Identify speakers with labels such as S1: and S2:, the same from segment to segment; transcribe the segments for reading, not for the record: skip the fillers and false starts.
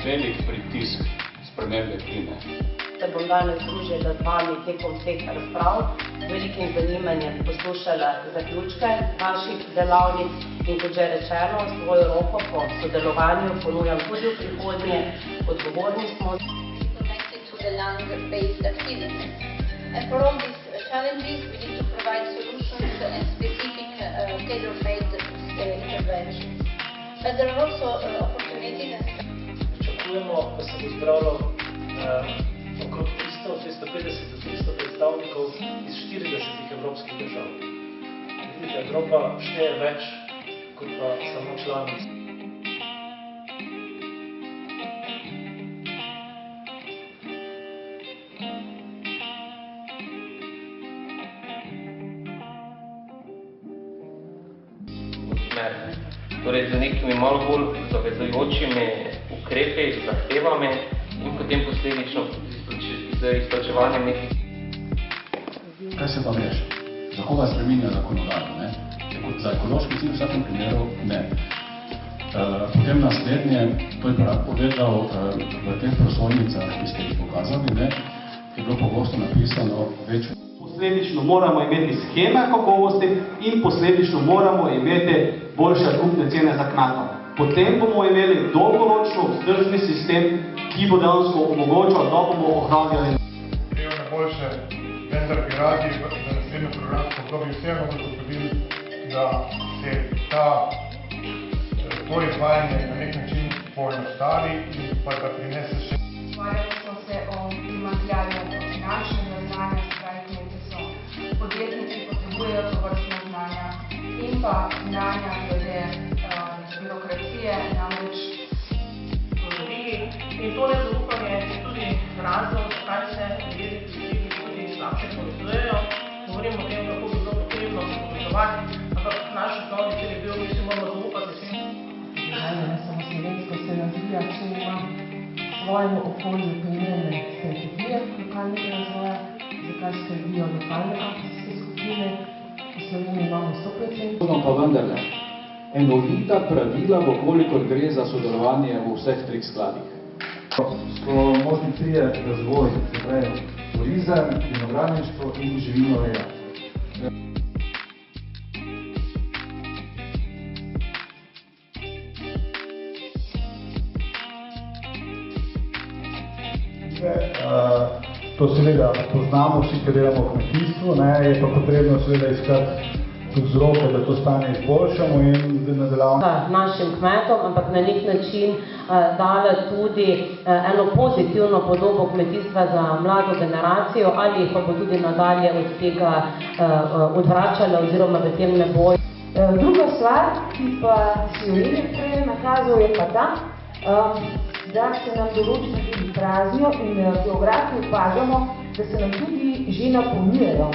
S1: Velik pritisk spremembe klime.
S2: Se bom danes družila z vami tekom vseh razprav, z velikim zanimanjem poslušala zaključke vaših delavnic in kot že rečeno, svojo roko po sodelovanju ponujam tudi v prihodnje. Odgovorni smo.
S3: And for all these challenges, we need to provide solutions and specific tailor-made interventions. But there are also opportunities and
S4: Pričakujemo, da se bo zbralo okrog 350 do 300 predstavnikov iz 40 evropskih držav. Vidite, Evropa šteje več kot pa samo članic.
S5: Torej z nekimi malo bolj zavezujočimi ukrepi, zahtevami in potem posledično z izplačevanjem nekih.
S6: Kaj se pa veš? Za koga spreminja zakonodajo? Za ekološki cilj v vsakem primeru ne. Potem naslednje, to je povedal v teh prosojnicah, ki ste jih pokazali, je bilo pogosto napisano več.
S7: Posledično moramo imeti scheme kakovosti in posledično moramo imeti boljše kupne cene za kmetov. Potem bomo imeli dolgoročno vzdržni sistem, ki bo dejansko omogočal, da bomo ohranjali.
S8: Grejo na boljše, vendar bi radi v naslednjem programskem obdobju vseeno zagotovili, da se to izvajanje na nek način poenostavi in pa da prinese še.
S9: Pogovarjali smo se o primanjkljaju finančnega znanja, podjetniki potrebujejo tovrstna znanja in pa znanja glede birokracije, namreč
S10: in to nezaupanje je tudi razlog, zakaj se ljudje tudi slabše povezujejo. Govorimo o tem, kako bi bilo potrebno se povezovati, ampak naš osnovni cilj je bil, mi si moramo zaupati vsem.
S11: Ne samo slovensko se razvija, če ima svojemu okolju primerne strategije lokalnega razvoja, zakaj skrbijo lokalne akcijske skupine, v Sloveniji imamo 100%.
S12: Pa vendarle, enovita pravila, kolikor gre za sodelovanje v vseh treh skladih.
S13: So možni trije razvoj, se pravi turizem, vinogradništvo in živinoreja. To seveda poznamo vsi, ki delamo v kmetijstvu, je pa potrebno seveda iskati vzroke, da to stanje izboljšamo in nadaljevamo.
S2: Našim kmetom, ampak na nek način dala tudi eno pozitivno podobo kmetijstva za mlado generacijo, ali jih pa bo tudi nadalje od tega odvračala oziroma v tem ne bo.
S11: Druga stvar, ki pa si jo prej nakazal, je pa ta, da se nam določeni tudi prazijo in geografi opažamo, da se nam tudi že napolnjujejo.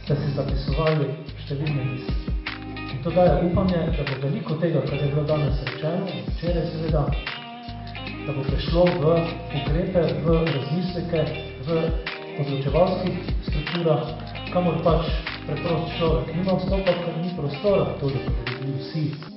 S4: Ste se zapisovali številne misli. In to daje upanje, da bo veliko tega, kar je bilo danes rečeno, včeraj seveda, da bo prišlo v ukrepe, v razmisleke, v odločevalskih strukturah, kamor pač preprost človek nima vstopa, ker ni prostora toliko, da bi bili vsi.